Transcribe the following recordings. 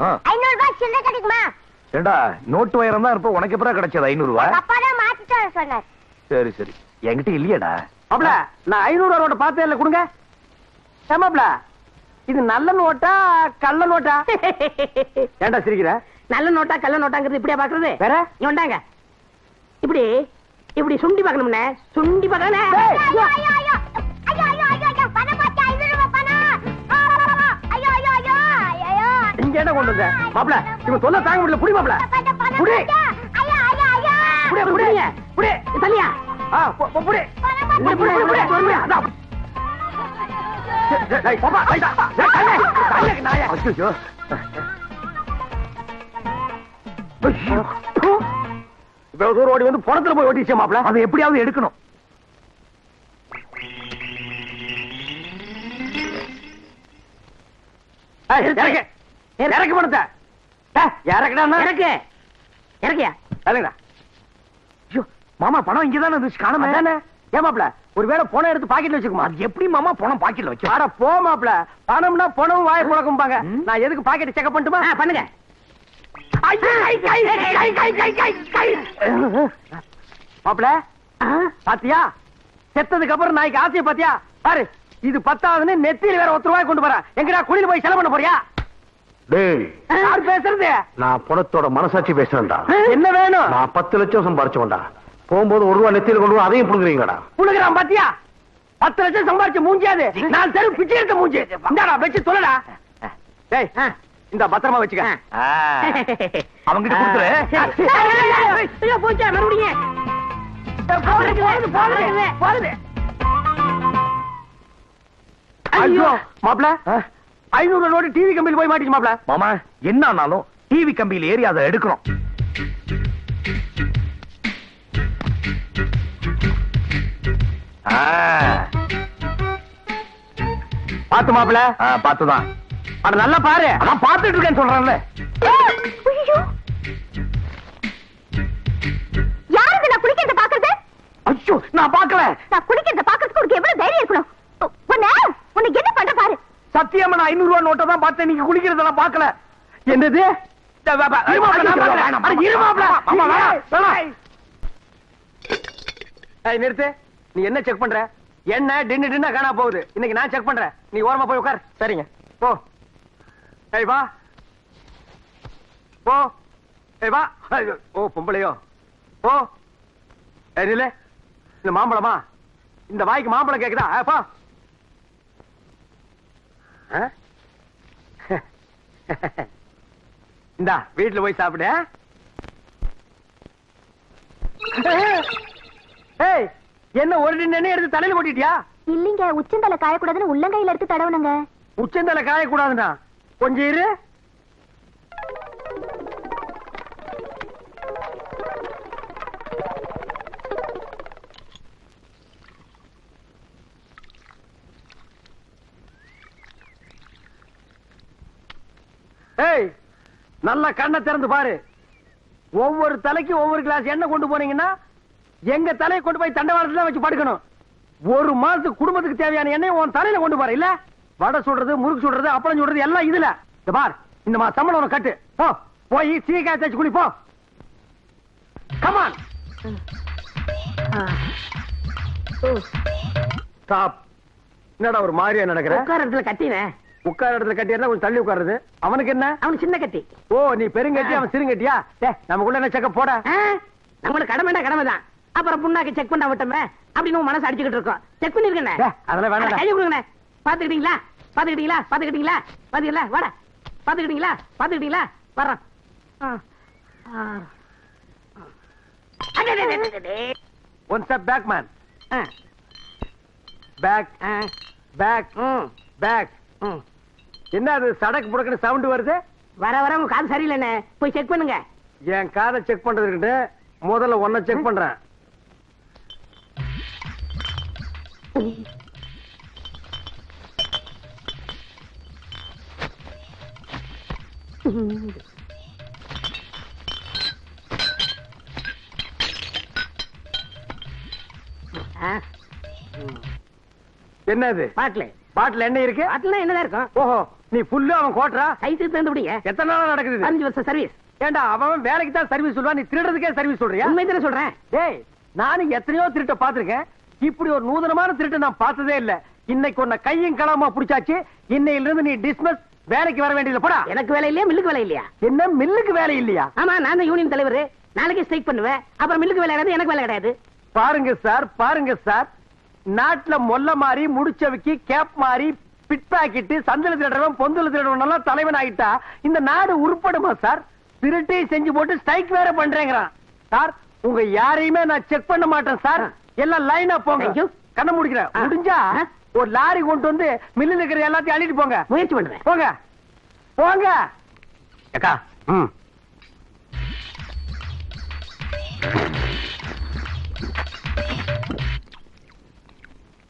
500 ரூபாய் சில்லறை கிடைக்குமா? ஏண்டா நோட்டு வயரம் தான் இருப்ப உனக்கு எப்பறம் கிடைச்சது 500 ரூபாய்? அப்பா தான் மாத்திட்டு வர சொன்னார். சரி சரி, என்கிட்ட இல்லையடா. மாப்ள நான் 500 ரூபாய் நோட்டை பார்த்தே இல்ல, கொடுங்க. மாப்ள இது நல்ல நோட்டா கள்ள நோட்டா? ஏண்டா சிரிக்கிற? நல்ல நோட்டா கள்ள நோட்டாங்கிறது இப்படியா பாக்குறது? வேற இவண்டாங்க இப்படி இப்படி சுண்டி பார்க்கணும்னே, சுண்டி பார்க்கணும். ஐயோ ஐயோ ஐயோ ஐயோ ஐயோ ஐயோ பணம் பாத்து 500 ரூபாய் பணம். ஐயோ ஐயோ ஐயோ ஐயோ இங்க என்ன கொண்டு வந்த? மாப்ள இவன் சொல்ல தாங்க முடியல, புடி மாப்ள. புடி. ஐயோ ஐயோ ஐயோ புடி புடி புடி. தலியா புடி. புடி புடி புடி. அதான். டேய் பாப்பா, ஐடா. டேய் கண்ணே நாயா. ஐயோ இவ்வளவு தூரம் ஓடி வந்து பணத்துல போய் ஓட்டிச்சே மாப்ள. அதை எப்படியாவது எடுக்கணும். இறக்கு பணத்தை. இறக்குடா. இறக்கு இறக்கியா? இறங்குடா. ஐயோ மாமா, பணம் இங்கதானே இருந்துச்சு, காணோமே. ஏன் மாப்ள ஒருவேளை பணம் எடுத்து பாக்கெட்ல வச்சுக்குமா? அது எப்படி மாமா பணம் பாக்கெட்ல வச்சு? அட போ மாப்ள, பணம்னா பணம் வாயை புழக்கும்பாங்க. நான் எதுக்கு பாக்கெட் செக் பண்ணட்டுமா? பண்ணுங்க. மாப்ள பாத்தியா, செத்ததுக்கு அப்புறம் நாய்க்கு ஆசைய பாத்தியா? பாரு, இது 10ஆவதுன்னு நெத்தியில வேற 1 ரூபாய் கொண்டு போற. எங்கடா குளியில போய் செலவு பண்ண போறியா? டேய், யார் பேசுறது? நான் பணத்தோட மனசாட்சி பேசுறேன்டா. என்ன வேணும்? நான் 10 லட்சம் சம்பாரிச்சோம்டா. போகும்போது 1 ரூபாய் நெத்தியில கொண்டு அதையும் புடுங்குறீங்கடா. புழுகிறான் பாத்தியா? 10 லட்சம் சம்பாரிச்ச மூஞ்சியாது. நான் தெரு பிச்சை எடுத்த மூஞ்சி. இந்தாடா வச்சு சொல்லடா. டேய் இந்த பத்திரமா வச்சுக்க. அவங்கிட்ட கொடுத்துரு. ஐயோ போச்சா மறுபடியும். போகுது. ஐயோ மாப்ள 500 நோட்டு டிவி கம்பியில் போய் மாட்டிச்சு மாப்ள. மாமா, என்ன ஆனாலும் டிவி கம்பியில் ஏறி அதை எடுக்கணும். பாத்து மாப்ள. பாத்துதான். அட நல்லா பாரு. நான் பாத்துட்டு இருக்கேன்னு சொல்றேன்ல. ஐயோ யாருக்கு நான் குளிக்கிறத பாக்குறது? ஐயோ நான் பாக்கல. நான் குளிக்கிறத பாக்குறதுக்கு உனக்கு எவ்வளவு தைரியம் இருக்கணும்? உன்னை என்ன பண்ற பாரு. சத்தியமா நான் 500 ரூபாய் நோட்டை தான் பார்த்தேன், நீங்க குளிக்கிறத நான் பாக்கல. என்னது? நிறுத்து. நீ என்ன செக் பண்ற? என்ன டின்னு காணா போகுது. இன்னைக்கு நான் செக் பண்றேன். நீ ஓரமா போய் உட்கார். சரிங்க போ. ஏய் வா போ. ஏய் வா. ஓ பொம்பளையோ. போ. ஏய் நில்ல. இந்த மாம்பழமா? இந்த வாய்க்கு மாம்பழம் கேக்குதா? போ. இந்தா வீட்டுல போய் சாப்பிடு. ஏய் என்ன ஒரு டின்னு எடுத்து தலையில கொட்டிட்டியா? இல்லீங்க, உச்சந்தலை காயக்கூடாதுன்னு உள்ளங்கையில எடுத்து தடவணுங்க. உச்சந்தலை காயக்கூடாதுன்னா கொஞ்சம் இரு. ஏய் நல்ல கண்ணை திறந்து பாரு. ஒவ்வொரு தலைக்கு ஒவ்வொரு கிளாஸ் எண்ணெய் கொண்டு போனீங்கன்னா எங்க தலையை கொண்டு போய் தண்டவாளத்துல வச்சு படுக்கணும். 1 மாசத்துக்கு குடும்பத்துக்கு தேவையான எண்ணெய் உன் தலையில கொண்டு போற. இல்ல வடை சுடுறது, முறுக்கு சுடுறது, அப்பளம் சுடுறது எல்லாம் இதுல. இந்த பார், இந்த மா சம்பளம் கட்டு. போ போய் சீக்காய் தேய்ச்சி குளி போ. கமான். ஸ்டாப். என்னடா ஒரு மாதிரியா நடக்கிற? உட்கார இடத்துல கட்டினே. உட்கார இடத்துல கட்டியா கொஞ்சம் தள்ளி உட்காருது. அவனுக்கு என்ன? அவனு சின்ன கட்டி. ஓ நீ பெருங்கட்டி, அவன் சிறுங்கட்டியா? நமக்குள்ள என்ன செக்க போட? நம்மளுக்கு கடமைடா கடமைதான். அப்புறம் புண்ணாக்கு செக் பண்ண விட்டோமே அப்படின்னு மனசு அடிச்சுக்கிட்டு இருக்கோம். செக் பண்ணிருக்கேன். அதெல்லாம் வேணாம். கையை கொடுங்க. பாத்துக்கிட்டீங்களா? பாத்துக்கிட்டீங்களா? பாத்துக்கிட்டீங்களா? பாத்துக்கல வாடா. பாத்துக்கிட்டீங்களா? பாத்துக்கிட்டீங்களா? வர்றோம். One step back man. Back back back. என்ன அது சடக்கு புடக்குன்னு சவுண்ட் வருது? வர வர உங்க காது சரியில்லைண்ணே, போய் செக் பண்ணுங்க. என் காதை செக் பண்றதுக்கு முதல்ல ஒன்ன செக் பண்றேன். என்னது? பாட்டில் பாட்டில் என்ன இருக்கு? பாட்டில் என்னதான் இருக்கும்? ஓஹோ நீ புல்லு அவன் கோட்டரா. சைஸுக்கு தகுந்த விடுங்க. எத்தனை நாளா நடக்குது இது? 5 வருஷம் சர்வீஸ். ஏண்டா அவன் வேலைக்கு தான் சர்வீஸ் சொல்லுவான், நீ திருடுறதுக்கே சர்வீஸ் சொல்றியா? உண்மை தானே சொல்றேன். டேய், நானும் எத்தனையோ திருட்ட பாத்திருக்கேன், இப்படி ஒரு நூதனமான திருட்டு நான் பார்த்ததே இல்ல. இன்னைக்கு உன்னை கையும் களமா புடிச்சாச்சு. இன்னையில இருந்து நீ டிஸ்மிஸ், வேலைக்கு வர வேண்டியது. போடா. எனக்கு வேலை இல்லையா, மில்லுக்கு வேலை இல்லையா? என்ன மில்லுக்கு வேலை இல்லையா? ஆமா, நான் தான் யூனியன் தலைவர். நாளைக்கு ஸ்ட்ரைக் பண்ணுவேன். அப்புறம் மில்லுக்கு வேலை கிடையாது, எனக்கு வேலை கிடையாது. பாருங்க சார், பாருங்க சார், நாட்டுல மொல்ல மாறி, முடிச்சவிக்கி, கேப் மாறி, பிட் பாக்கெட், சந்தல திருடுறவன், பொந்தல திருடுறவன் எல்லாம் தலைவன் ஆகிட்டா இந்த நாடு உருப்படுமா சார்? திருட்டை செஞ்சு போட்டு ஸ்ட்ரைக் வேற பண்றேங்கிறான் சார். உங்க யாரையுமே நான் செக் பண்ண மாட்டேன் சார். எல்லாம் லைனா போங்க. Thank you. கண்ண முடிக்கிறேன். முடிஞ்சா ஒரு லாரி கொண்டு வந்து மில்லுல இருக்கிற எல்லாத்தையும் அள்ளிட்டு போங்க. முயற்சி பண்றேன். போங்க போங்க. அக்கா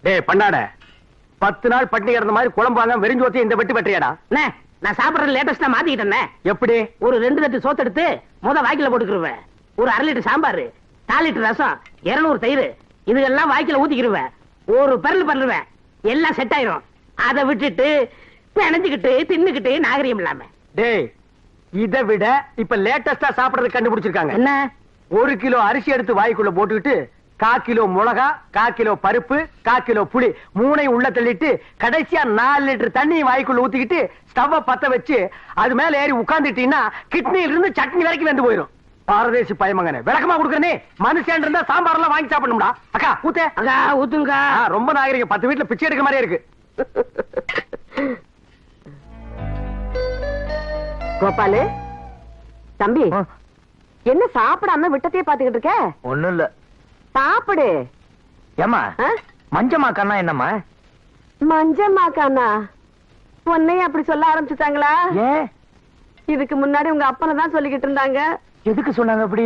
டேய் பண்ணாட, 10 நாள் பட்டினி கிடந்த மாதிரி குழம்பாங்க வெறிஞ்சோத்தி இந்த வெட்டி வெற்றியாடா. அண்ணே, நான் சாப்பிடுறது லேட்டஸ்டா மாத்திக்கிட்டேன். எப்படி? ஒரு 2 தட்டு சோத்து எடுத்து வாய்க்கில போட்டுக்கிருவேன். ஒரு 1/2 லிட்டர் சாம்பார், 4 லிட்டர் ரசம், 200 தயிர், இதெல்லாம் வாய்க்கில ஊத்திக்கிருவேன். ஒரு பரல் பண்ணுவேன், எல்லாம் செட் ஆயிரும். அதை விட்டுட்டு பிணைஞ்சுக்கிட்டு தின்னுக்கிட்டு நாகரிகம் இல்லாம. டேய், இதை விட இப்ப லேட்டஸ்டா சாப்பிடுறது கண்டுபிடிச்சிருக்காங்க. என்ன? 1 கிலோ அரிசி எடுத்து வாய்க்குள்ள போட்டுக்கிட்டு 1/4 கிலோ மிளகா, 1/4 கிலோ பருப்பு, 1/4 கிலோ புளி 3ஐயும் உள்ள தள்ளிட்டு கடைசியா 4 லிட்டர் தண்ணி வாய்க்குள்ள ஊத்திக்கிட்டு ஸ்டவ் பத்த வச்சு அது மேல ஏறி உட்கார்ந்துட்டீங்கன்னா கிட்னில இருந்து சட்னி வரைக்கும் வெந்து போயிரும். பாரதேசி பயமங்கனே, விளக்கமா கொடுக்கறனே. மனுஷன் இருந்தா சாம்பார் எல்லாம் வாங்கி சாப்பிடணும்டா. அக்கா ஊத்தே. அக்கா ஊத்துங்கக்கா. ரொம்ப நாகரிகம். 10 வீட்டுல பிச்சை எடுக்க மாதிரியே இருக்கு. கோபாலு தம்பி, என்ன சாப்பிடாம விட்டத்தையே பாத்துக்கிட்டு இருக்க? ஒண்ணும் இல்ல. சாப்பிடு. ஏமா ஆ? மஞ்சமா கண்ணா என்னம்மா? மஞ்சம்மா கானா உன்னையும் அப்படி சொல்ல ஆரம்பிச்சுட்டாங்களா? ஏன்? இதுக்கு முன்னாடி உங்க அப்பனை தான் சொல்லிக்கிட்டு இருந்தாங்க. எதுக்கு சொன்னாங்க அப்படி?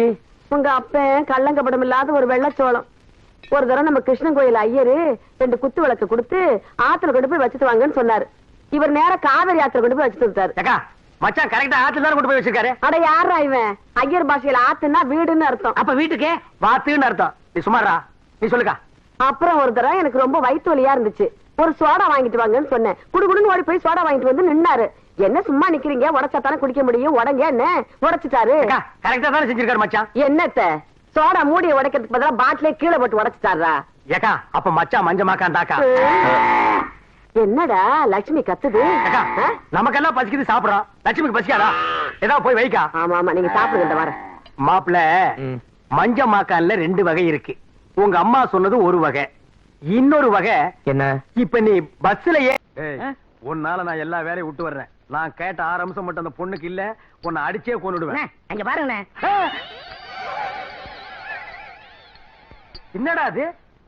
உங்க அப்பன் கள்ளங்கபடம் இல்லாத ஒரு வெள்ளச்சோளம். ஒரு தடவை நம்ம கிருஷ்ணன் கோயில் ஐயரு 2 குத்து விளக்கு கொடுத்து ஆத்துல கொண்டு போய் வச்சுட்டு வாங்கன்னு சொன்னாரு. இவர் நேர காவிரி ஆத்துல கொண்டு போய் வச்சுட்டு வந்துட்டாரு. அக்கா மச்சான் கரெக்டா ஆத்துல தான் கொண்டு போய் வச்சிருக்காரு. அட யாரா இவன்? ஐயர் பாஷையில ஆத்துன்னா வீடுன்னு அர்த்தம். அப்ப வீட்டுக்கே வாத்துன்னு அர்த்தம். நீ சுமாரா, நீ சொல்லுக்கா. அப்புறம் ஒரு தடவை எனக்கு ரொம்ப வயிற்று வலியா இருந்துச்சு. ஒரு சோடா வாங்கிட்டு வாங்கன்னு சொன்னேன். குடுகுடுன்னு ஓடி போய் சோடா வாங்கிட்டு வந்து நின்னாரு. என்ன சும்மா நிக்கிறீங்க, உடைச்சாத்தானே குடிக்க முடியும், உடங்க என்ன உடைச்சிட்டாரு. அக்கா கரெக்டா தானே செஞ்சிருக்காரு மச்சான். என்னத்த சோடா மூடிய உடைக்கிறதுக்கு பதிலா பாட்டிலே கீழே போட்டு உடைச்சிட்டாரா? ஏக்கா அப்ப மச்சான் மஞ்சமாக்காண்டாக்கா. என்னடா லட்சுமி கத்துது? அக்கா நமக்கெல்லாம் பசிக்குது சாப்பிடுறோம், லட்சுமிக்கு பசிக்காதா? ஏதாவது போய் வைக்கா. ஆமா ஆமா, நீங்க சாப்பிடுங்க. வர மாப்பிள்ள, மஞ்ச மாக்கான்ல 2 வகை இருக்கு. உங்க அம்மா சொன்னது ஒரு வகை, இன்னொரு வகை என்ன? இப்ப நீ பஸ்லயே உன்னால நான் எல்லா வேலையும் விட்டு வர்றேன். நான் கேட்ட 6 அம்சம் மட்டும் அந்த பொண்ணுக்கு இல்ல, உன்னை அடிச்சே கொன்னுடுவேன். அங்க பாருங்கண்ணே. என்னடா அது?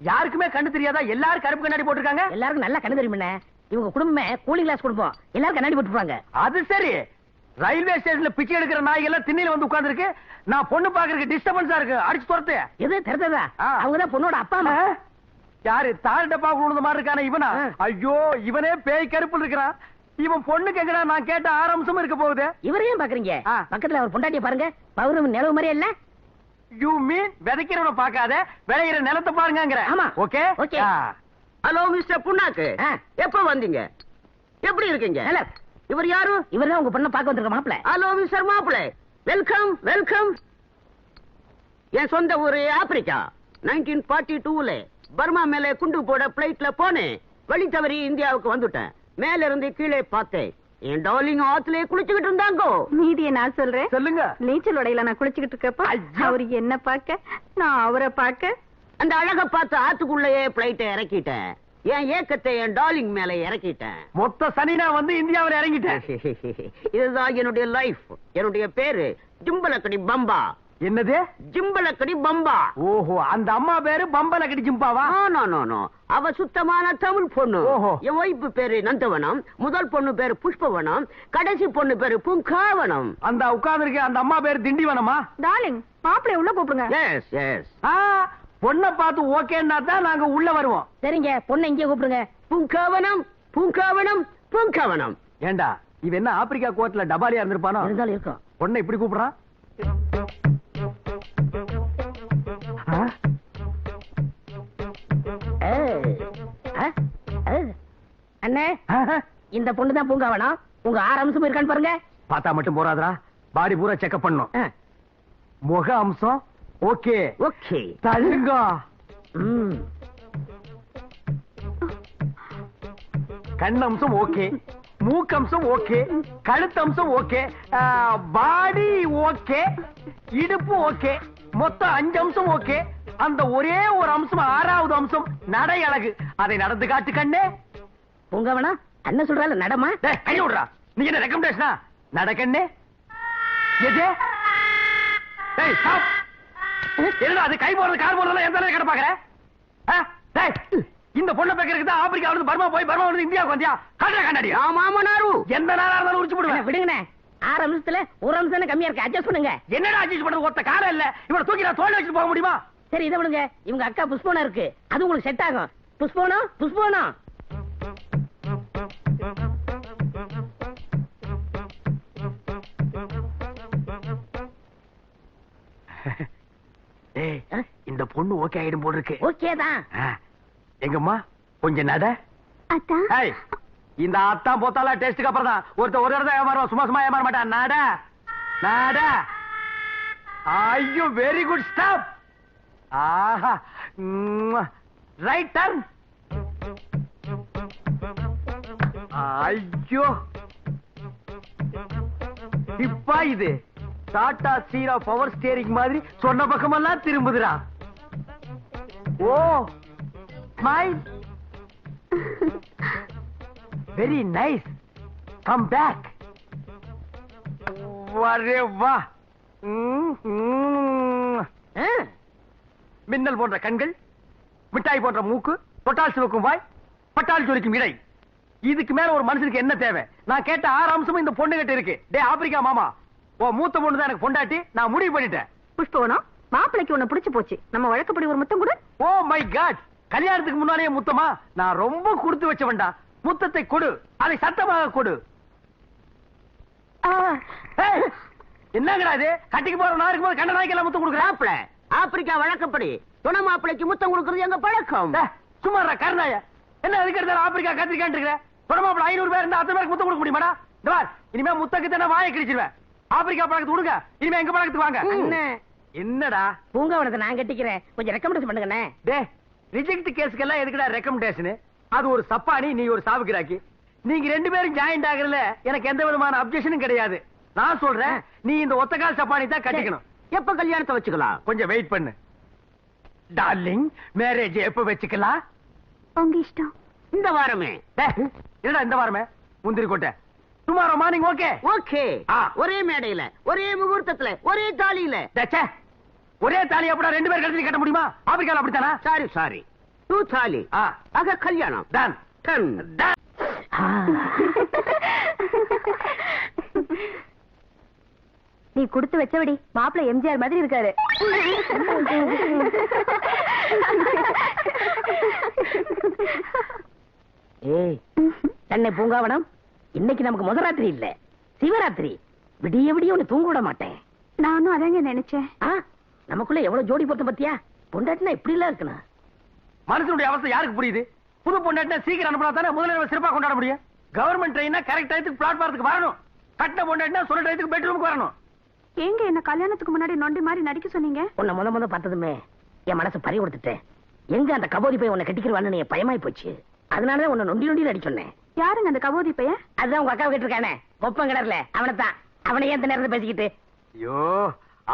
யாருக்குமே கண்ணு தெரியாதா? எல்லாரும் கருப்பு கண்ணாடி போட்டிருக்காங்க. எல்லாருக்கும் நல்லா கண்ணு தெரியுமே. இவங்க குடும்பமே கூலிங் கிளாஸ் குடும்பம். எல்லாரும் கண்ணாடி போட்டுருப்பாங்க. அது சரி. ரயில்வே ஸ்டேஷன்ல பிச்சை எடுக்கிற நாய் எல்லாம் திண்ணையில வந்து உட்கார்ந்து இருக்கு. நான் பொண்ணு பாக்குறதுக்கு டிஸ்டர்பன்ஸா இருக்கு. அடிச்சு துரத்து. எது தெரிஞ்சதா? அவங்கதான் பொண்ணோட அப்பா அம்மா. யாரு? தாழ் டப்பா குழுந்த மாதிரி இருக்கானே இவனா? ஐயோ, இவனே பேய் கருப்புல இருக்கிறான். இவன் பொண்ணு கேக்குறா. நான் கேட்ட 6 அம்சமும் இருக்க போகுது. இவரையும் பாக்குறீங்க? பக்கத்துல அவர் பொண்டாட்டிய பாருங்க, பௌர்ணமி நிலவு மாதிரியே இல்ல? யூ மீன் விதைக்கிறவன பாக்காத, விளையிற நிலத்தை பாருங்கங்கற. ஆமா. Okay okay. ஹலோ மிஸ்டர் புண்ணாக்கு, எப்ப வந்தீங்க? எப்படி இருக்கீங்க? இவர் யாரு? இவர்தான் உங்க பொண்ணை பார்க்க வந்திருக்க மாப்பிள. ஹலோ மிஸ்டர் மாப்பிள, வெல்கம் வெல்கம். என் சொந்த ஊரு ஆப்பிரிக்கா. 1942ல பர்மா மேல குண்டு போட பிளைட்ல போனேன். வழி தவறி இந்தியாவுக்கு வந்துட்டேன். மேல இருந்து கீழே பார்த்தேன். என் டார்லிங் ஆத்துலயே குளிச்சுக்கிட்டு இருந்தாங்க. மீதியை நான் சொல்றேன். சொல்லுங்க. நீச்சல் உடையில நான் குளிச்சுக்கிட்டு இருக்கப்ப அவரு என்ன பார்க்க, நான் அவரை பார்க்க. அந்த அழக பார்த்து ஆத்துக்குள்ளேயே பிளைட்டை இறக்கிட்டேன். என் ஏக்கத்தை என் டார்லிங் மேல இறக்கிட்டேன். மொத்த சனினா வந்து இந்தியாவில் இறங்கிட்டேன். இதுதான் என்னுடைய லைஃப். என்னுடைய பேரு ஜிம்பலக்கடி பம்பா. என்னது? ஜிம்பலக்கடி பம்பா. ஓஹோ, அந்த அம்மா பேரு பம்பலக்கடி ஜிம்பாவா? நோ நோ நோ, அவ சுத்தமான தமிழ் பொண்ணு. ஓஹோ. என் ஒய்ஃப் பேரு நந்தவனம், முதல் பொண்ணு பேரு புஷ்பவனம், கடைசி பொண்ணு பேரு பூங்காவனம். அந்த உட்கார்ந்து இருக்க அந்த அம்மா பேரு திண்டிவனமா? டார்லிங், மாப்பிளைய உள்ள கூப்பிடுங்க. Yes yes. பொண்ணை பார்த்து ஓகேன்னா தான் நாங்க உள்ள வருவோம். சரிங்க, பொண்ணை இங்கே கூப்பிடுங்க. பூங்காவனம் பூங்காவனம் பூங்காவனம். ஏண்டா இவ என்ன ஆப்பிரிக்கா கோர்ட்ல டபாலியா இருந்திருப்பானோ? இருந்தாலும் இருக்கும். பொண்ணை இப்படி கூப்பிடுறான். அண்ணே, இந்த பொண்ணு தான் பூங்காவனம். உங்க 6 அம்சம் இருக்கான்னு பாருங்க. பார்த்தா மட்டும் போறாதா, பாடி பூரா செக்அப் பண்ணும். முக அம்சம் ஓகே. ஓகே. தங்கம். கண் அம்சம் ஓகே, மூக்கம்சம் ஓகே, கழுத்தம்சம் ஓகே, பாடி ஓகே, இடுப்பு ஓகே, மொத்தம் 5 அம்சம் ஓகே. அந்த ஒரே ஒரு அம்சம் 6வது அம்சம் நடை அழகு. அதை நடந்து காட்டு கண்ணே. உங்க வேணா அண்ணன் சொல்றால நடமா. கை விடுறா, நீ என்ன ரெக்கமெண்டேஷனா? நட கண்ணே. எது? டேய் ஸ்டாப். என்னடா அது கை போறது கால் போறதெல்லாம் எந்த அளவுக்கு கடை பாக்குற? டேய் இந்த பொண்ணை பேக்கறதுக்கு தான் ஆப்பிரிக்கா வந்து பர்மா போய் பர்மா வந்து இந்தியாவுக்கு வந்தியா? காட்டுற கண்ணாடி. மாமனாரு எந்த நாளா இருந்தாலும் உரிச்சு போடுவேன். விடுங்கண்ணே, 6 அம்சத்துல 1 அம்சம் கம்மியா இருக்கு, அட்ஜஸ்ட் பண்ணுங்க. என்னடா அட்ஜஸ்ட் பண்றது? ஒத்த காலம் இல்ல, இவனை தூக்கி நான் தோல்ல வச்சுட்டு போக முடியுமா? சரி இதை விடுங்க. இவங்க அக்கா புஷ்போனா இருக்கு, அது உங்களுக்கு செட் ஆகும். புஷ்போனா புஷ்போனா. ஏய் இந்த பொண்ணு ஓகே ஆயிடும் போல இருக்கு. ஓகே தான். எங்கம்மா கொஞ்சம் நட. அத்தா ஏய் இந்த அத்தான் போத்தால டெஸ்ட்க்கு அப்புறம் தான் ஒருத்த ஒரு இடத்துல ஏமாறுவான், சும்மா சும்மா ஏமாற மாட்டான். நட நட. ஐயோ வெரி குட் ஸ்டாப். ஆஹா ரைட் டர்ன். ஐயோ இப்ப இது டாடா ஸ்டீரா பவர் ஸ்டேரிங் மாதிரி சொன்ன பக்கமெல்லாம் திரும்புதுடா. Oh smile. Very nice. Come back. வரே வா. மின்னல் போன்ற கண்கள், மிட்டாய் போன்ற மூக்கு, தொட்டால் சிவக்கும் வாய், பட்டால் ஜொலிக்கும் இடை. இதுக்கு மேல ஒரு மனுஷனுக்கு என்ன தேவை? நான் கேட்ட 6 அம்சமும் இந்த பொண்ணு கிட்ட இருக்கு. டே ஆப்பிரிக்கா மாமா, ஓ மூத்த பொண்ணு தான் எனக்கு பொண்டாட்டி. நான் முடிவு பண்ணிட்டேன். புஷ்பவனம் மாப்பிளைக்கு உன்னை பிடிச்சு போச்சு. நம்ம வழக்கப்படி ஒரு முத்தம் கூட. ஓ மை காட், கல்யாணத்துக்கு முன்னாலேயே முத்தமா? நான் ரொம்ப கொடுத்து வச்சவன்டா. முத்தத்தை கொடு, அதை சத்தமாக கொடு. என்னங்கடா இது? கட்டிக்கு போற நாருக்கு போது கண்ண நாய்க்கெல்லாம் முத்தம் கொடுக்குறாப்ல. ஆப்பிரிக்கா வழக்கப்படி துணை மாப்பிளைக்கு முத்தம் கொடுக்கறது எங்க பழக்கம். சும்மா கருணாய என்ன அதுக்கு ஆப்பிரிக்கா கத்திரிக்கான் இருக்கிற? துணை மாப்பிள 500 பேர் இருந்தா 10 பேருக்கு முத்தம் கொடுக்க முடியுமாடா? இந்த பார், இனிமே முத்தக்கு தானே வாயை கிழிச்சிருவேன். ஆப்பிரிக்கா பழக்கத்துக்கு கொடுங்க, இனிமே எங்க பழக்கத்துக்கு வாங்க. என்னடா பூங்காவனத்தை நான் கட்டிக்கிறேன், கொஞ்சம் ரெக்கமெண்டேஷன் பண்ணுங்கண்ணே. டே ரிஜெக்ட் கேஸ்க்கெல்லாம் எதுக்குடா ரெக்கமெண்டேஷன்? அது ஒரு சப்பானி, நீ ஒரு சாவுக்கிராக்கி. நீங்க 2 பேரும் ஜாயிண்ட் ஆகறதுல எனக்கு எந்த விதமான அப்ஜெக்ஷனும் கிடையாது. நான் சொல்றேன், நீ இந்த ஒத்தக்கால் சப்பானி தான் கட்டிக்கணும். எப்ப கல்யாணத்தை வச்சுக்கலாம்? கொஞ்சம் வெயிட் பண்ணு டார்லிங். மேரேஜ் எப்ப வச்சுக்கலாம்? உங்க இஷ்டம். இந்த வாரமே. என்னடா இந்த வாரமே? முந்திரி கோட்டை. Tomorrow morning. Okay okay. ஒரே மேடையில, ஒரே முகூர்த்தத்துல, ஒரே தாலியில. ஒரே தாலி அப்படா 2 பேர் கழுத்துல கட்ட முடியுமா? ஆப்பிரிக்கால அப்படித்தானா? சாரி சாரி, 2 தாலி. ஆக கல்யாணம் டன் டன். நீ கொடுத்து வச்சபடி மாப்பிள்ளை எம்ஜிஆர் மாதிரி இருக்காரு. ஏய் தன்னை பூங்காவனம், இன்னைக்கு நமக்கு முதராத்திரி இல்ல, சிவராத்திரி. விடிய விடிய ஒண்ணு தூங்க விட மாட்டேன். நானும் அதாங்க நினைச்சேன். நமக்குள்ள எவ்வளவு ஜோடி பொருத்தம் பத்தியா? பொண்டாட்டினா இப்படி எல்லாம் இருக்கணும். மனுஷனுடைய அவஸ்தை யாருக்கு புரியுது? புது பொண்டாட்டினா சீக்கிரம் அனுப்பினா தானே முதல்ல சிறப்பா கொண்டாட முடியும். கவர்மெண்ட் ட்ரெயினா கரெக்ட் டயத்துக்கு பிளாட்பாரத்துக்கு வரணும். கட்டின பொண்டாட்டினா சொல்ற டயத்துக்கு பெட்ரூமுக்கு வரணும். ஏங்க என்ன கல்யாணத்துக்கு முன்னாடி நொண்டி மாதிரி நடிக்க சொன்னீங்க? உன்னை முத பார்த்ததுமே என் மனசு பறி கொடுத்துட்டேன். எங்க அந்த கபோதி போய் உன்னை கட்டிக்கிறவான்னு என் பயமாய் போச்சு. அதனாலதான் உன்னை நொண்டி நொண்டி நடி சொன்னேன். யாருங்க அந்த கபோதி பையன்? அதுதான் உங்க அக்காவை கேட்டிருக்கானே, ஒப்பம் கிடறல அவனைத்தான். அவனை ஏன் இந்த நேரத்தை பேசிக்கிட்டு? ஐயோ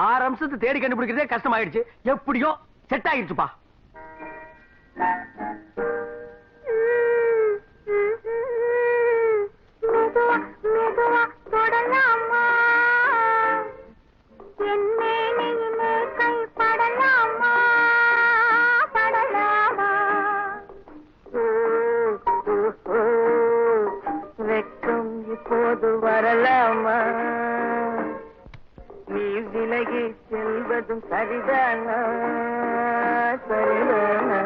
6 அம்சத்தை தேடி கண்டுபிடிக்கிறதே கஷ்டமாயிடுச்சு. எப்படியோ செட் ஆயிடுச்சுப்பா. வெக்கம் இப்போது வரலாமா? நீ விலகி செல்வதும் சரிதானா? சரிதானா?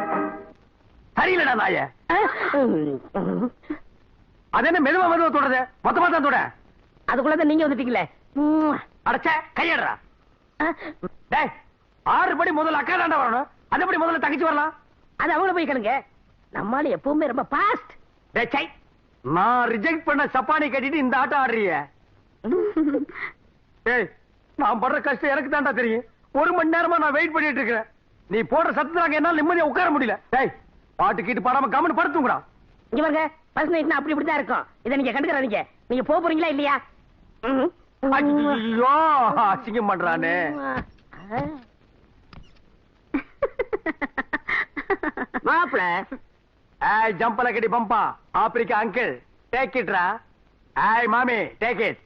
சரியில்லடா நாய. அது என்ன மெதுவா மெதுவா தொடருது? மொத்தமா தான் தொட. அதுக்குள்ளதான் நீங்க வந்துட்டீங்களே. அடைச்ச கையடுறா. டேய் 6 படி முதல்ல அக்கா தாண்டா வரணும். அது எப்படி முதல்ல தங்கச்சி வரலாம்? அது அவங்கள போய் கேளுங்க. நம்மால எப்பவுமே ரொம்ப பாஸ்ட். டேய் நான் ரிஜெக்ட் பண்ண சப்பானி கட்டிட்டு இந்த ஆட்டம் ஆடுறிய. ஏய், நான் படுற கஷ்டம் எனக்கு தான்டா தெரியும். 1 மணி நேரமா நான் வெயிட் பண்ணிட்டு இருக்கேன். நீ போடுற சத்தத்துல என்னால நிம்மதியா உட்கார முடியல. டேய், பாட்டு கீட்டு பாடாம கம்முன்னு படுத்துங்கடா. இங்க பாருங்க, ஃபர்ஸ்ட் நைட்னா அப்படி இப்படிதான் இருக்கும். இதை நீங்க கண்டுக்கறாதீங்க. நீங்க போறீங்களா இல்லையா? ஐயோ, அசிங்கம் பண்றானே. மாப்பிள ஏய், ஜம்பல கடி பம்பா, ஆப்பிரிக்கா அங்கிள், டேக் இட்ரா. ஏய் மாமி, டேக் இட்.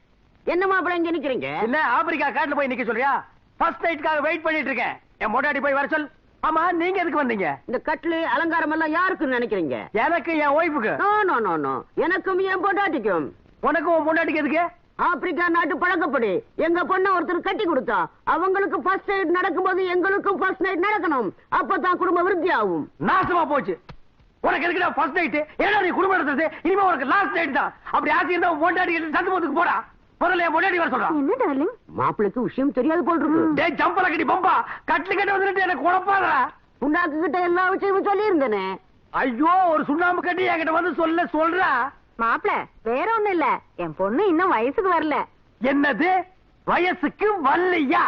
என்ன மாப்பிள இங்க நிக்கிறீங்க? இல்ல ஆப்பிரிக்கா காட்டுல போய் நிக்க சொல்றியா? ஃபர்ஸ்ட் நைட்காக வெயிட் பண்ணிட்டு இருக்கேன். என் மொட்டாடி போய் வர சொல். ஆமா, நீங்க எதுக்கு வந்தீங்க? இந்த கட்லு அலங்காரம் எல்லாம் யாருக்குன்னு நினைக்கிறீங்க? எனக்கு, என் ஒய்ஃபுக்கு. நோ நோ நோ நோ, எனக்கும் என் பொண்டாட்டிக்கும். உனக்கு உன் பொண்டாட்டிக்கு எதுக்கு? ஆப்பிரிக்கா நாட்டு பழக்கப்படி எங்க பொண்ண ஒருத்தர் கட்டி கொடுத்தா அவங்களுக்கு ஃபர்ஸ்ட் நைட் நடக்கும்போது எங்களுக்கும் ஃபர்ஸ்ட் நைட் நடக்கணும். அப்பதான் குடும்ப விருத்தி ஆகும். நாசமா போச்சு. உனக்கு எதுக்குடா ஃபர்ஸ்ட் நைட்? ஏன்னா நீ குடும்பம் நடத்துறது, இனிமே உனக்கு லாஸ்ட் நைட் தான். அப்படி ஆசை இருந்தா உன் பொண்டாட்டி சந்து போதுக்கு போடா. முதல்ல என் பொண்டாட்டி வர சொல்றான். என்ன டார்லிங்? மாப்பிளைக்கு விஷயம் தெரியாது போல் இருக்கு. டேய் ஜம்பல கடி பம்பா, கட்லு கட்டி வந்துட்டு எனக்கு குழப்பாதடா. புண்டாக்கு கிட்ட எல்லா விஷயமும் சொல்லி இருந்தேனே. ஐயோ, ஒரு சுண்ணாம்பு கட்டி என்கிட்ட வந்து சொல்றா. மாப்பிள, வேற ஒண்ணும் இல்ல, என் பொண்ணு இன்னும் வயசுக்கு வரல. என்னது? வயசுக்கு வரலையா?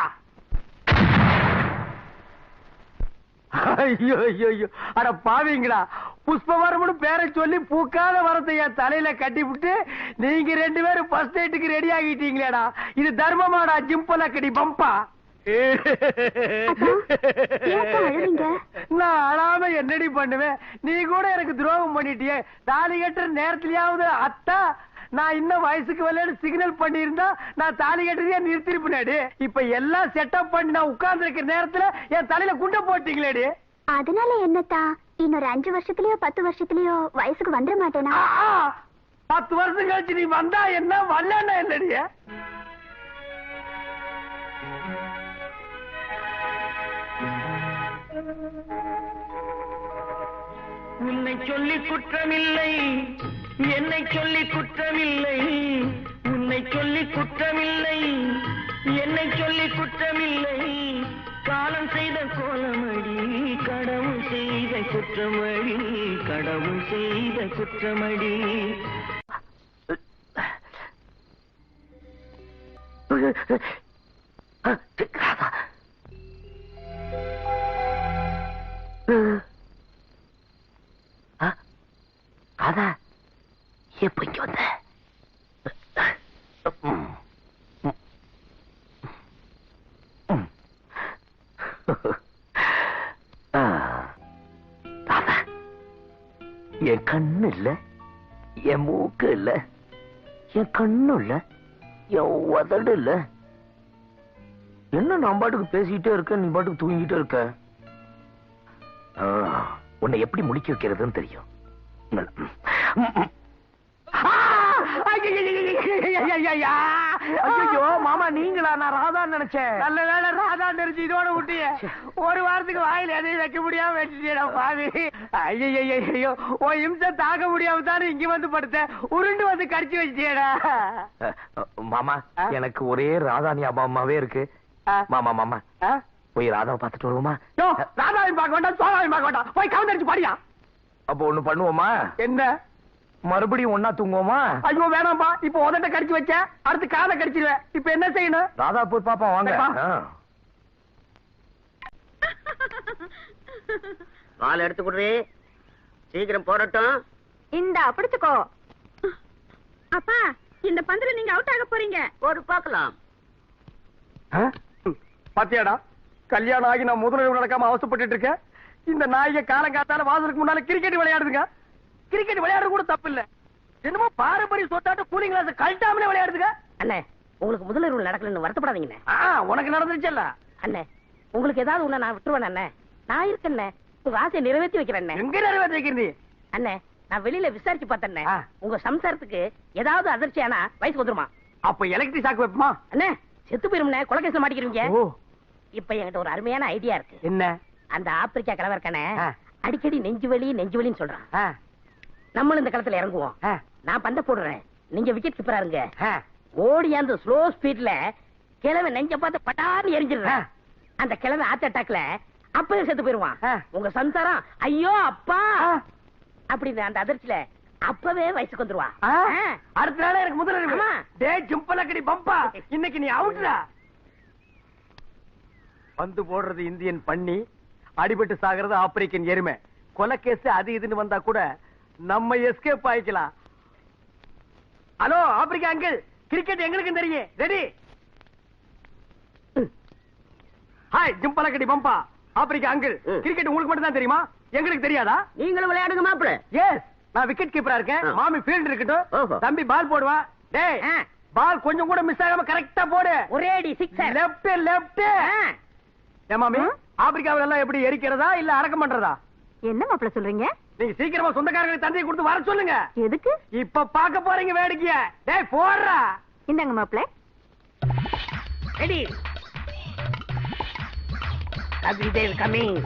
ஐயோ ஐயோ ஐயோ, அட பாவீங்களா, புஷ்பவரம்னு பேரை சொல்லி பூக்காத வரத்தை என் தலையில கட்டி விட்டு நீங்க 2 பேரும் ஃபர்ஸ்ட் நைட்டுக்கு ரெடி ஆகிட்டீங்களேடா. இது தர்மமாடா ஜிம்பல கடி பம்பா. நான் அழாம என்னடி பண்ணுவேன்? நீ கூட எனக்கு துரோகம் பண்ணிட்டியே. தாலி கட்டுற நேரத்திலேயாவது அத்தா நான் இன்னும் வயசுக்கு வரலன்னு சிக்னல் பண்ணியிருந்தா நான் தாலி கட்டுறதே நிறுத்திருப்பேனேடி. இப்ப எல்லாம் செட்டப் பண்ணி நான் உட்கார்ந்து இருக்கிற நேரத்துல என் தலையில குண்டை போட்டீங்களேடி. அதனால என்னத்தா, இன்னொரு 5 வருஷத்துலயோ 10 வருஷத்துலயோ வயசுக்கு வந்துட மாட்டேனா? 10 வருஷம் கழிச்சு நீ வந்தா என்ன, வரலன்னா என்னடிய? உன்னை சொல்லி குற்றமில்லை, என்னை சொல்லி குற்றமில்லை. உன்னை சொல்லி குற்றமில்லை, என்னை சொல்லி குற்றமில்லை. காலம் செய்த கோலமடி, கடவுள் செய்த குற்றமடி, கடவுள் செய்த குற்றமடி. ராதா, எப்ப இங்க வந்த? ராதா, என் கண்ணு இல்ல, என் மூக்கு இல்ல, என் கண்ணு இல்ல, என் உதடு இல்ல. என்ன நான் பாட்டுக்கு பேசிக்கிட்டே இருக்க, நீ பாட்டுக்கு தூங்கிட்டே இருக்க. உன்னை எப்படி முடிக்க வைக்கிறதுன்னு தெரியும். ஐயோ மாமா, நீங்களா? நான் ராதா நினைச்சேன். நல்ல வேளை ராதா நினைச்சு இதோட விட்டிய. ஒரு வாரத்துக்கு வாயில எதையும் வைக்க முடியாம வச்சுட்டேடா பாவி. ஐயோ, உன் இம்சை தாக்க முடியாம தானே இங்க வந்து படுத்தேன். உருண்டு வந்து கடிச்சு வச்சிட்டியடா. மாமா, எனக்கு ஒரே ராதா ஞாபகமாவே இருக்கு. மாமா மாமா, போய் ராதாவை பார்த்துட்டு வருவோமா? ராதாவையும் பார்க்க வேண்டாம், சோழாவையும் பார்க்க வேண்டாம், போய் கவுந்தடிச்சு பாடியா. அப்போ ஒண்ணு பண்ணுவோமா? என்ன? மறுபடியும் ஒன்னா தூங்குவோமா? ஐயோ வேணாம்பா, இப்ப உதட்ட கடிச்சு வச்ச, அடுத்து காதை கடிச்சிருவேன். இப்ப என்ன செய்யணும்? ராதா போய் பாப்பா, வாங்க. பால் எடுத்து குடுறே, சீக்கிரம் போடட்டும். இந்த பிடிச்சுக்கோ. அப்பா, இந்த பந்துல நீங்க அவுட் ஆக போறீங்க. ஒரு பார்க்கலாம். பாத்தியாடா, கல்யாணம் ஆகி நான் முதலில் நடக்காம அவசப்பட்டு இருக்கேன். இந்த நாய்க காலங்காத்தால வாசலுக்கு முன்னால கிரிக்கெட் விளையாடுதுங்க. கிரிக்கெட் விளையாடுறது கூட தப்பு இல்ல. என்னமோ பாரம்பரிய சொத்தாட்ட கூலிங் கிளாஸ் கழட்டாமலே விளையாடுதுங்க. அண்ணே, உங்களுக்கு முதலிரவு நடக்கலன்னு வருத்தப்படாதீங்கண்ணே. உனக்கு நடந்துச்சுல்ல அண்ணே, உங்களுக்கு ஏதாவது ஒண்ணு நான் விட்டுருவேன் அண்ணே. நான் இருக்கேன், உங்க ஆசையை நிறைவேற்றி வைக்கிறேன். எங்க நிறைவேற்றி வைக்கிறீ? அண்ணே, நான் வெளியில விசாரிச்சு பார்த்தேன். உங்க சம்சாரத்துக்கு ஏதாவது அதிர்ச்சி ஆனா வயசுக்கு வந்துருமா? அப்ப எலக்ட்ரிக் ஷாக் வைப்போமா? அண்ணே, செத்து போயிரும்ண்ணே, கொலைகேசல மாட்டிக்கிறீங்க. இப்ப என்கிட்ட ஒரு அருமையான ஐடியா இருக்கு. என்ன? அந்த ஆப்பிரிக்கா கிழவர் இருக்கானே, அடிக்கடி நெஞ்சு வலின்னு சொல்றான். நம்மளும் இந்த களத்துல இறங்குவோம். நான் பந்த போடுறேன், நீங்க விக்கெட் கீப்பரா இருங்க. ஓடியாந்து ஸ்லோ ஸ்பீட்ல கிழவன் நெஞ்ச பார்த்து பட்டான்னு எரிஞ்சிடுறேன். அந்த கிழவன் ஹார்ட் அட்டாக்ல அப்பவே செத்து போயிருவான். உங்க சம்சாரம் ஐயோ அப்பா அப்படின்னு அந்த அதிர்ச்சியில அப்பவே வயசுக்கு வந்துருவா. ஆ? அடுத்த நாளே எனக்கு முதல் ஆமா. டேய் ஜும்பலக்கடி பம்பா, இன்னைக்கு நீ அவுட்ரா. பந்து போடுறது இந்தியன் பண்ணி, அடிபட்டு சாகிறது ஆப்பிரிக்கன் எருமை. கொலை கேஸ் அது இதுன்னு வந்தா கூட நம்ம எஸ்கேப் ஆயிக்கலாம். ஹலோ ஆப்பிரிக்கா அங்கிள், கிரிக்கெட் எங்களுக்கும் தெரியும். ரெடி? ஹாய் ஜும்பலக்கடி பம்பா. ஆப்பிரிக்கா அங்கிள், கிரிக்கெட் உங்களுக்கு மட்டும் தான் தெரியுமா? எங்களுக்கு தெரியாதா? நீங்களும் விளையாடுங்க மாப்பிள. எஸ், நான் விக்கெட் கீப்பரா இருக்கேன். மாமி ஃபீல்ட் இருக்கட்டும். ஓஹோ. தம்பி பால் போடுவா. டேய் பால் கொஞ்சம் கூட மிஸ் ஆகாம கரெக்டா போடு. ஒரேடி சிக்ஸர். Left left. ஏ மாமி, ஆப்பிரிக்காவில எல்லாம் எப்படி எரிக்கிறதா இல்ல அடக்கம் பண்றதா? என்ன மாப்பிள்ள சொல்றீங்க? நீங்க சீக்கிரமா சொந்தக்காரங்களுக்கு தந்தையை கொடுத்து வர சொல்லுங்க. எதுக்கு? இப்ப பாக்க போறீங்க வேடிக்கைய. டேய் போடுறா. இந்தாங்க மாப்பிள்ள. ரெடி. கபில் கமிங்.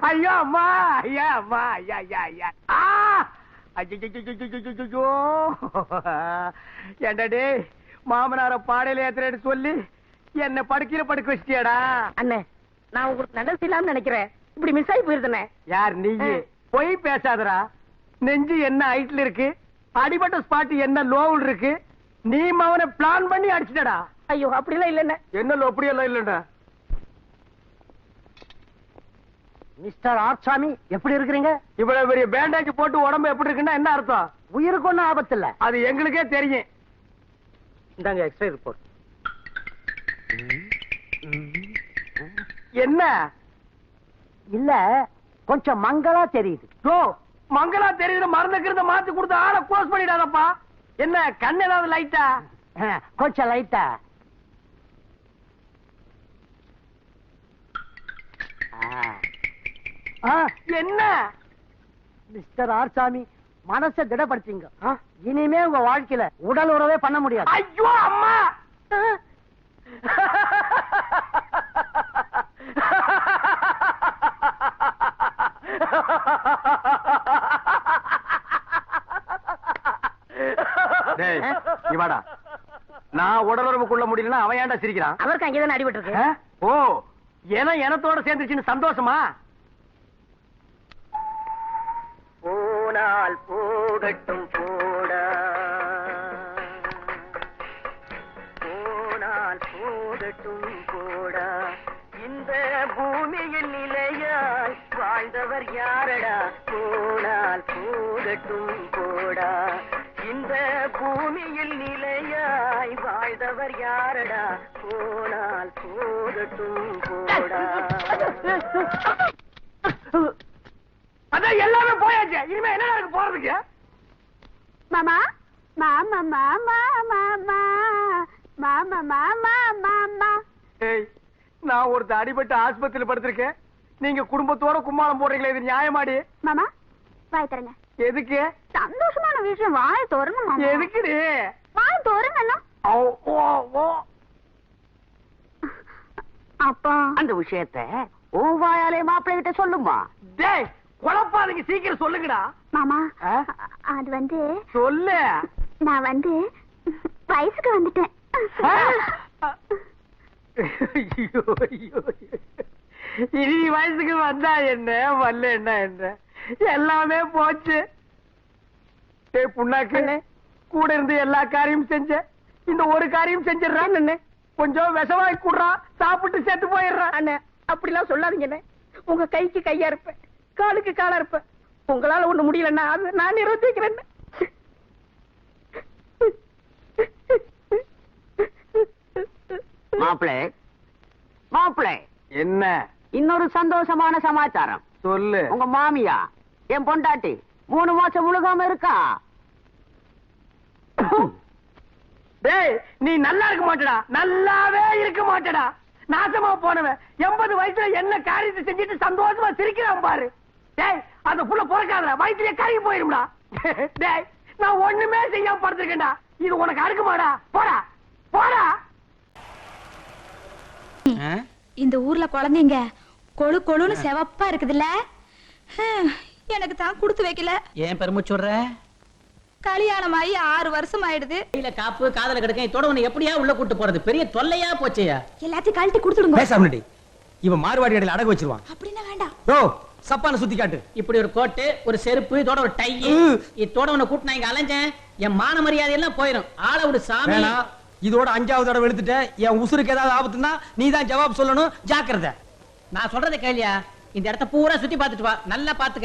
ஐயோ அம்மா, ஐயா அம்மா, ஐயா ஐயா ஐயா. ஐயோ ஏண்டா டேய், மாமனார பாடையில ஏத்துறேன்னு சொல்லி என்ன படுக்கையில படுக்க வச்சிட்டியாடா? அண்ணே, நான் உங்களுக்கு நல்லது இல்லாம நினைக்கிறேன். இப்படி மிஸ் ஆகி போயிருந்தேனே. யார் நீ? போய் பேசாதடா. நெஞ்சு என்ன ஹைட்ல இருக்கு, அடிபட்ட ஸ்பாட் என்ன லோவில் இருக்கு. நீ அவனை பிளான் பண்ணி அடிச்சிட்டடா. ஐயோ அப்படிலாம் இல்லண்ணே. என்ன லோ அப்படியெல்லாம் இல்லடா. மிஸ்டர் ஆர்சாமி, எப்படி இருக்கிறீங்க? இவ்வளவு பெரிய பேண்டேஜ் போட்டு உடம்பு எப்படி இருக்குன்னா என்ன அர்த்தம்? உயிருக்கு ஒண்ணும் ஆபத்து இல்ல. அது எங்களுக்கே தெரியும். இந்தாங்க எக்ஸ்ரே ரிப்போர்ட். என்ன இல்ல, கொஞ்சம் மங்களா தெரியுது. ஓ, மங்களா தெரியுது. மறந்துக்கிறத மாத்தி கொடுத்து ஆளை க்ளோஸ் பண்ணிடாதப்பா. என்ன கண் ஏதாவது லைட்டா? கொஞ்சம் லைட்டா. என்ன மிஸ்டர் ஆர்சாமி, மனசை திடப்படுத்திங்க. இனிமே உங்க வாழ்க்கையில உடல் உறவே பண்ண முடியாது. ஐயோ அம்மா. டேய் இவாடா, நான் உடலுறவு கொள்ள முடியலன்னா அவன் ஏன்டா சிரிக்கிறான்? அவருக்கு அங்கேதான் அடிபட்டு இருக்கு. ஓ, எனத்தோட சேர்ந்துருச்சுன்னு சந்தோஷமா? போனால் போகட்டும் போடா, போனால் போகட்டும் போடா, இந்த பூமியில் நிலையாய் வாழ்ந்தவர் யாரடா? போனால் போகட்டும் போடா, இந்த பூமியில் நிலையாய் வாழ்ந்தவர் யாரடா? போனால் போகட்டும் போடா. அதான் எல்லாமே போயாச்சு. இனிமே என்ன நடக்க போறதுக்கு? மாமா மாமா மாமா மாமா மாமா மாமா மாமா. ஏய், நான் ஒருத்த அடிபட்டு ஆஸ்பத்திரியில படுத்திருக்கேன். நீங்க குடும்பத்தோட கும்மாளம் போடுறீங்களே, இது நியாயமாடி? மாமா வாய் தரங்க. எதுக்கு? சந்தோஷமான விஷயம், வாய் தோறங்க மாமா. எதுக்குடி? வாய் தோறங்க. அப்பா அந்த விஷயத்தை ஓவாயாலே மாப்பிள்ளை கிட்ட சொல்லுமா. டேய் குழப்பாதீங்க, சீக்கிரம் சொல்லுங்கடா. மாமா ஆ? அது வந்து சொல்லு. நான் வந்து வயசுக்கு வந்துட்டேன். ஐயோ, ஐயோ. இனி வயசுக்கு வந்தா என்ன, வரல என்ன, எல்லாமே போச்சு. டேய் புண்ணாக்கு, கூட இருந்து எல்லா காரியமும் செஞ்ச, இந்த ஒரு காரியம் செஞ்சிடறான். கொஞ்சம் விஷவாய் கூடுறா, சாப்பிட்டு செத்து போயிடுறான். அண்ணே, அப்படிலாம் சொல்லாதீங்க. உங்க கைக்கு கையா இருப்பேன், காலுக்கு காலா இருப்பேன். உங்களால ஒண்ணு முடியலன்னா அது நான் நிரூபிக்கிறேன். மாப்பிள்ளை மாப்பிள்ளை, என்ன? இன்னொரு சந்தோஷமான சமாச்சாரம் சொல்லு. உங்க மாமியா என் பொண்டாட்டி 3 மாசம் முழுகாம இருக்கா. டேய் நீ நல்லா இருக்க மாட்டடா, நல்லாவே இருக்க மாட்டடா. நாசமா போனவன் 80 வயசுல என்ன காரியத்தை செஞ்சுட்டு சந்தோஷமா சிரிக்கிறான் பாரு. டேய் அந்த புள்ள பிறக்காத வயிற்றுலயே கருகி போயிரும்டா. டேய் நான் ஒண்ணுமே செய்யாம படுத்திருக்கேன்டா. இது உனக்கு அறுக்குமாடா? போடா போடா. இந்த ஊர்ல குழந்தைங்க கொழு கொழுன்னு செவப்பா இருக்குதுல்ல. எனக்கு தான் கொடுத்து வைக்கல. ஏன் பெருமைச்சு விடுற? கல்யாணம் ஆகி 6 வருஷம் ஆயிடுது. கையில காப்பு காதல கிடக்க இதோட உன்னை எப்படியா உள்ள கூட்டு போறது? பெரிய தொல்லையா போச்சேயா. எல்லாத்தையும் கழட்டி கொடுத்துடுங்க. பேசாமடி இவன் மார்வாடி அடையில அடகு வச்சிருவான். அப்படின்னா வேண்டாம். ஓ சப்பான சுத்தி காட்டு. இப்படி ஒரு கோட்டு, ஒரு செருப்பு, இதோட ஒரு டை, இதோட உன்னை கூட்டு நான் இங்க அலைஞ்சேன். என் மான மரியாதை எல்லாம் போயிடும். ஆளை விடு சாமி. வேணாம், இதோட 5வது தடவை எடுத்துட்ட. என் உசுருக்கு ஏதாவது ஆபத்துன்னா நீ தான் ஜவாப் சொல்லணும். ஜாக்கிரதை. நான் சொல்றதை கேளியா. இந்த இடத்த பூரா சுத்தி பார்த்துட்டு வா. நல்லா பாத்துக்க.